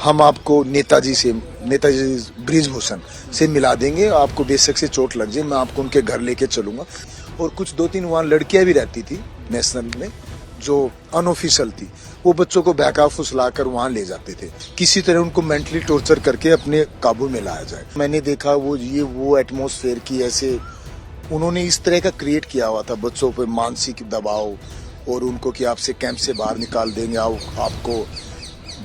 हम आपको नेताजी ब्रिजभूषण से मिला देंगे। आपको बेशक से चोट लग जाए, मैं आपको उनके घर लेके चलूंगा। और कुछ दो तीन वहाँ लड़कियां भी रहती थी नेशनल में, जो अनऑफिशियल थी। वो बच्चों को बैकआप फुसलाकर वहाँ ले जाते थे, किसी तरह उनको मेंटली टॉर्चर करके अपने काबू में लाया जाए। मैंने देखा वो एटमॉस्फेयर की ऐसे उन्होंने इस तरह का क्रिएट किया हुआ था बच्चों पर मानसिक दबाव, और उनको कि आपसे कैंप से बाहर निकाल देंगे, आपको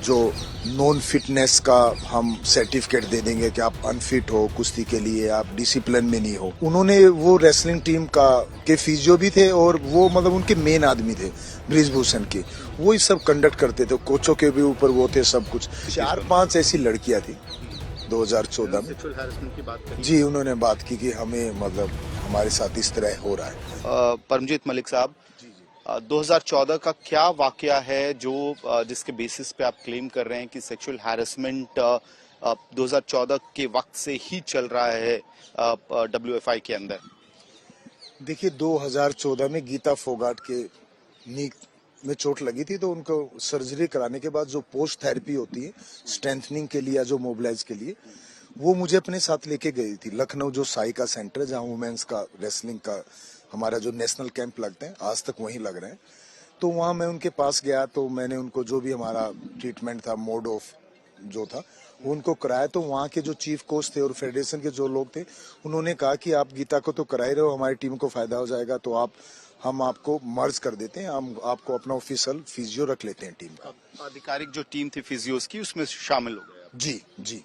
जो नॉन फिटनेस का हम सर्टिफिकेट दे देंगे कि आप अनफिट हो कुश्ती के लिए, आप डिसिप्लिन में नहीं हो। उन्होंने वो रेसलिंग टीम का के फिजियो भी थे, और वो मतलब उनके मेन आदमी थे ब्रिजभूषण के, वो ही सब कंडक्ट करते थे। कोचों के भी ऊपर वो थे सब कुछ। 4-5 ऐसी लड़कियां थी 2014 में। सेक्सुअल हैरेसमेंट की बात करी जी, उन्होंने बात की कि हमें मतलब हमारे साथ इस तरह हो रहा है। परमजीत मलिक साहब, 2014 का क्या वाकया है जो जिसके बेसिस पे आप क्लेम कर रहे हैं कि सेक्सुअल हैरेसमेंट 2014 के वक्त से ही चल रहा है WFI के अंदर? देखिए, 2014 में गीता फोगाट के नी में चोट लगी थी, तो उनको सर्जरी कराने के बाद जो पोस्ट थेरेपी होती है स्ट्रेंथनिंग के लिए या जो मोबिलाइज के लिए, वो मुझे अपने साथ लेके गई थी लखनऊ, जो साई का सेंटर है जहाँ वुमेन्स का रेसलिंग का हमारा जो नेशनल कैंप लगते हैं, आज तक वहीं लग रहे हैं। तो वहाँ मैं उनके पास गया, तो मैंने उनको जो भी हमारा ट्रीटमेंट था, मोड ऑफ जो था, वो उनको कराया। तो वहाँ के जो चीफ कोच थे और फेडरेशन के जो लोग थे, उन्होंने कहा कि आप गीता को तो करा ही रहे हो, हमारी टीम को फायदा हो जाएगा, तो हम आपको मर्ज कर देते हैं, हम आपको अपना ऑफिशियल फिजियो रख लेते हैं टीम का। आधिकारिक जो टीम थी फिजियोस की, उसमें शामिल हो गए आप? जी जी।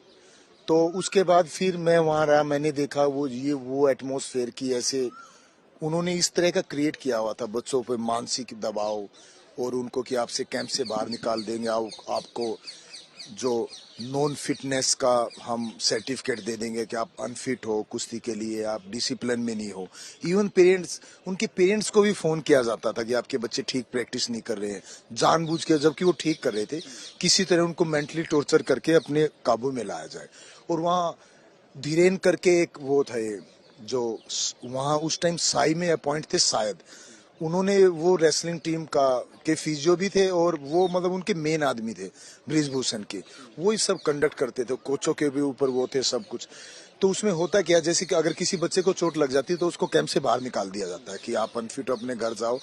तो उसके बाद फिर मैं वहाँ रहा, मैंने देखा वो एटमॉस्फेयर की ऐसे उन्होंने इस तरह का क्रिएट किया हुआ था बच्चों पर मानसिक दबाव, और उनको कि आपसे कैंप से बाहर निकाल देंगे, आपको जो नॉन फिटनेस का हम सर्टिफिकेट दे देंगे कि आप अनफिट हो कुश्ती के लिए, आप डिसिप्लिन में नहीं हो। इवन उनके पेरेंट्स को भी फोन किया जाता था कि आपके बच्चे ठीक प्रैक्टिस नहीं कर रहे हैं, जानबूझ के, जबकि वो ठीक कर रहे थे। किसी तरह उनको मेंटली टॉर्चर करके अपने काबू में लाया जाए। और वहाँ धीरेन करके एक वो थे, जो वहाँ उस टाइम साई में अपॉइंट थे शायद, उन्होंने वो रेसलिंग टीम का के फिजियो भी थे, और वो मतलब उनके मेन आदमी थे ब्रिजभूषण के, वो ही सब कंडक्ट करते थे। कोचों के भी ऊपर वो थे सब कुछ। तो उसमें होता क्या, जैसे कि अगर किसी बच्चे को चोट लग जाती है तो उसको कैंप से बाहर निकाल दिया जाता है कि आप अनफिट हो, अपने घर जाओ,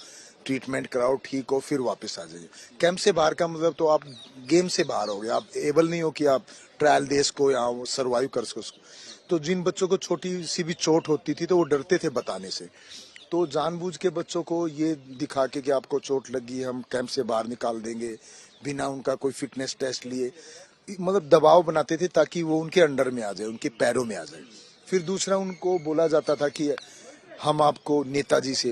ट्रीटमेंट कराओ, ठीक हो, फिर वापस आ जाइए। कैंप से बाहर का मतलब तो आप गेम से बाहर हो गए, आप एबल नहीं हो कि आप ट्रायल देश को या सर्वाइव कर सको। तो जिन बच्चों को छोटी सी भी चोट होती थी तो वो डरते थे बताने से, तो जानबूझ के बच्चों को ये दिखा के कि आपको चोट लगी, हम कैंप से बाहर निकाल देंगे, बिना उनका कोई फिटनेस टेस्ट लिए, मतलब दबाव बनाते थे ताकि वो उनके अंडर में आ जाए, उनके पैरों में आ जाए। फिर दूसरा उनको बोला जाता था कि हम आपको नेताजी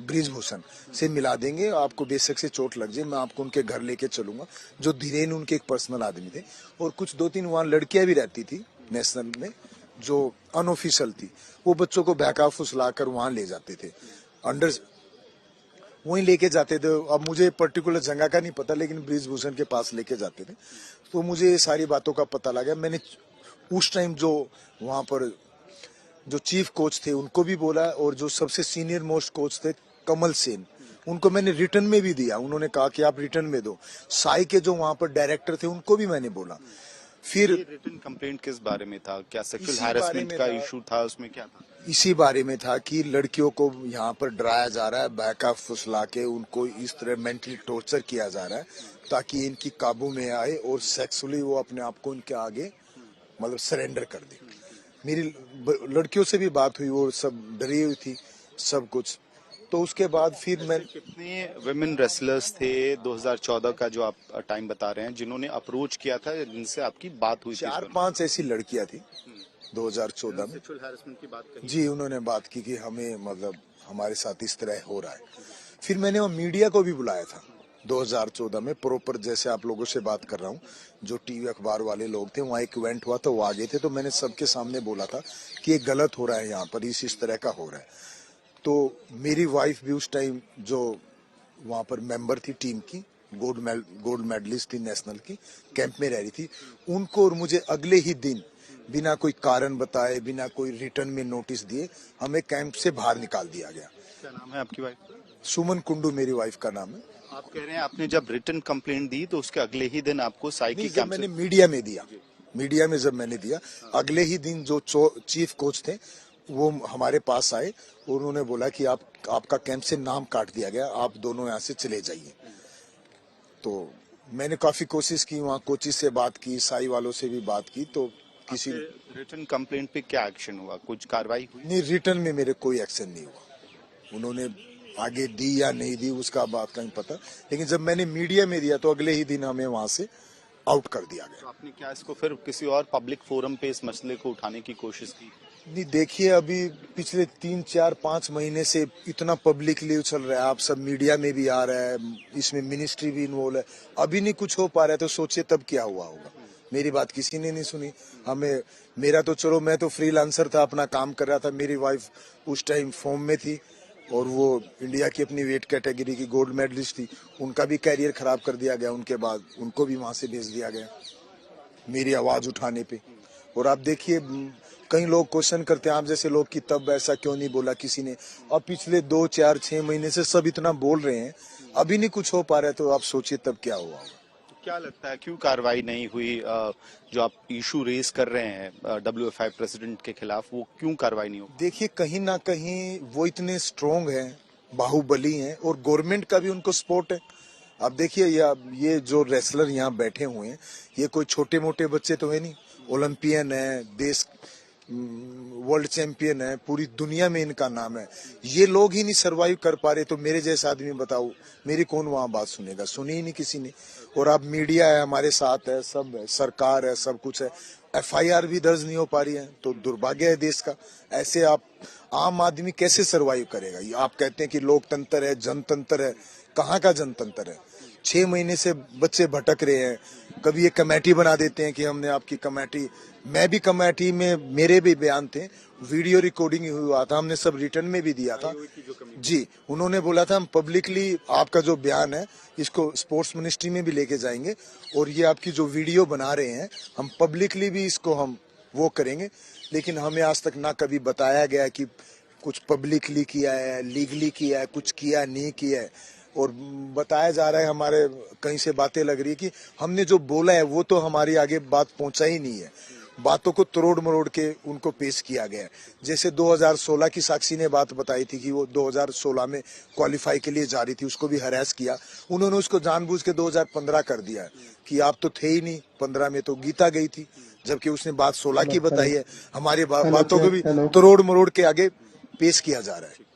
ब्रिजभूषण से मिला देंगे, आपको बेशक से चोट लग जाए, मैं आपको उनके घर लेके चलूंगा, जो धीरेन उनके एक पर्सनल आदमी थे। और कुछ दो तीन वहाँ लड़कियां भी रहती थी नेशनल में, जो अनऑफिशियल थी। वो बच्चों को बैकआप फुसलाकर वहाँ ले जाते थे, अंडर वहीं लेके जाते थे। अब मुझे पर्टिकुलर जगह का नहीं पता, लेकिन ब्रिजभूषण के पास लेके जाते थे। तो मुझे ये सारी बातों का पता लगा। मैंने उस टाइम जो वहाँ पर जो चीफ कोच थे उनको भी बोला, और जो सबसे सीनियर मोस्ट कोच थे कमल सेन, उनको मैंने रिटर्न में भी दिया। उन्होंने कहा कि आप रिटर्न में दो। साई के जो वहाँ पर डायरेक्टर थे उनको भी मैंने बोला। फिर रिटन कंप्लेंट किस बारे में था? क्या सेक्सुअल हैरेसमेंट का इशू था? उसमें क्या था? इसी बारे में था कि लड़कियों को यहाँ पर डराया जा रहा है, बैकअप फुसला के उनको इस तरह मेंटली टॉर्चर किया जा रहा है ताकि इनकी काबू में आए, और सेक्सुअली वो अपने आप को इनके आगे मतलब सरेंडर कर दे। मेरी लड़कियों से भी बात हुई, वो सब डरी हुई थी सब कुछ। तो उसके बाद फिर मैं कितने विमेन रेसलर्स थे 2014 का जो आप टाइम बता रहे हैं जिन्होंने अप्रोच किया था, जिनसे आपकी बात हुई थी? 4-5 ऐसी लड़कियां थी 2014 में। सेक्सुअल हैरेसमेंट की बात करी? जी, उन्होंने बात की कि हमें मतलब हमारे साथ इस तरह हो रहा है। फिर मैंने वो मीडिया को भी बुलाया था 2014 में, प्रॉपर जैसे आप लोगों से बात कर रहा हूँ, जो टीवी अखबार वाले लोग थे, वहाँ एक इवेंट हुआ था, वो आगे थे। तो मैंने सबके सामने बोला था कि ये गलत हो रहा है, यहाँ पर इस तरह का हो रहा है। तो मेरी वाइफ भी उस टाइम जो वहाँ पर मेंबर थी टीम की, गोल्ड मेडलिस्ट थी नेशनल की, कैंप में रह रही थी। उनको और मुझे अगले ही दिन बिना कोई कारण बताए, बिना कोई रिटर्न में नोटिस दिए, हमें कैंप से बाहर निकाल दिया गया। क्या नाम है आपकी वाइफ का? सुमन कुंडू मेरी वाइफ का नाम है। आप कह रहे हैं आपने जब रिटन कंप्लेंट दी तो उसके अगले ही दिन आपको साई की नहीं, जब कैंप मैंने से मीडिया में दिया, मीडिया में जब मैंने दिया, अगले ही दिन जो चीफ कोच थे वो हमारे पास आए और उन्होंने बोला कि आपका कैंप से नाम काट दिया गया, आप दोनों यहाँ से चले जाइए। तो मैंने काफी कोशिश की, वहाँ कोचिज से बात की, साई वालों से भी बात की, तो किसी रिटन कंप्लेंट पे क्या एक्शन हुआ, कुछ कार्रवाई हुई? नहीं, रिटर्न में मेरे कोई एक्शन नहीं हुआ। उन्होंने आगे दी या नहीं दी उसका बात का नहीं पता, लेकिन जब मैंने मीडिया में दिया तो अगले ही दिन हमें वहां से आउट कर दिया गया। तो आपने क्या इसको फिर किसी और पब्लिक फोरम पे इस मसले को उठाने की कोशिश की? नहीं, देखिए अभी पिछले 3 4 5 महीने से इतना पब्लिकली उछल रहा है, आप सब मीडिया में भी आ रहा है, इसमें मिनिस्ट्री भी इन्वॉल्व है, अभी नहीं कुछ हो पा रहा है, तो सोचिए तब क्या हुआ होगा। मेरी बात किसी ने नहीं सुनी। हमें, मेरा तो चलो, मैं तो फ्रीलांसर था, अपना काम कर रहा था, मेरी वाइफ उस टाइम फॉर्म में थी और वो इंडिया की अपनी वेट कैटेगरी की गोल्ड मेडलिस्ट थी, उनका भी कैरियर खराब कर दिया गया, उनके बाद उनको भी वहां से भेज दिया गया मेरी आवाज उठाने पे। और आप देखिए, कई लोग क्वेश्चन करते हैं आप जैसे लोग कि तब ऐसा क्यों नहीं बोला किसी ने। अब पिछले 2 4 6 महीने से सब इतना बोल रहे हैं, अभी नहीं कुछ हो पा रहा है, तो आप सोचिए तब क्या हुआ होगा। तो क्या लगता है क्यों कार्रवाई नहीं हुई? जो आप इशू रेज कर रहे हैं WFI प्रेसिडेंट के खिलाफ, वो क्यों कार्रवाई नहीं हो? देखिए, कहीं ना कहीं वो इतने स्ट्रोंग हैं, बाहुबली हैं, और गवर्नमेंट का भी उनको सपोर्ट है। अब देखिए, ये जो रेसलर यहाँ बैठे हुए हैं, ये कोई छोटे मोटे बच्चे तो है नहीं, ओलंपियन है, देश वर्ल्ड चैंपियन है, पूरी दुनिया में इनका नाम है। ये लोग ही नहीं सरवाइव कर पा रहे, तो मेरे जैसा आदमी बताओ, मेरी कौन वहां बात सुनेगा? सुनी ही नहीं किसी ने। और अब मीडिया है हमारे साथ है, सब है, सरकार है, सब कुछ है, FIR भी दर्ज नहीं हो पा रही है, तो दुर्भाग्य है देश का। ऐसे आप आम आदमी कैसे सरवाइव करेगा? ये आप कहते हैं कि लोकतंत्र है, जनतंत्र है, कहाँ का जनतंत्र है? 6 महीने से बच्चे भटक रहे हैं, कभी ये कमेटी बना देते हैं कि हमने आपकी कमेटी, मैं भी कमेटी में, मेरे भी बयान थे, वीडियो रिकॉर्डिंग हुआ था, हमने सब रिटर्न में भी दिया था जी। उन्होंने बोला था हम पब्लिकली आपका जो बयान है इसको स्पोर्ट्स मिनिस्ट्री में भी लेके जाएंगे, और ये आपकी जो वीडियो बना रहे हैं हम पब्लिकली भी इसको हम वो करेंगे। लेकिन हमें आज तक ना कभी बताया गया कि कुछ पब्लिकली किया है, लीगली किया है, कुछ किया नहीं किया है। और बताया जा रहा है, हमारे कहीं से बातें लग रही है कि हमने जो बोला है वो तो हमारी आगे बात पहुंचा ही नहीं है, बातों को तोड़ मरोड़ के उनको पेश किया गया है। जैसे 2016 की साक्षी ने बात बताई थी कि वो 2016 में क्वालिफाई के लिए जा रही थी, उसको भी हरास किया, उन्होंने उसको जानबूझ के 2015 कर दिया है कि आप तो थे ही नहीं, 15 में तो गीता गई थी, जबकि उसने बात 16 की बताई है। हमारी बातों को भी तोड़ मरोड़ के आगे पेश किया जा रहा है।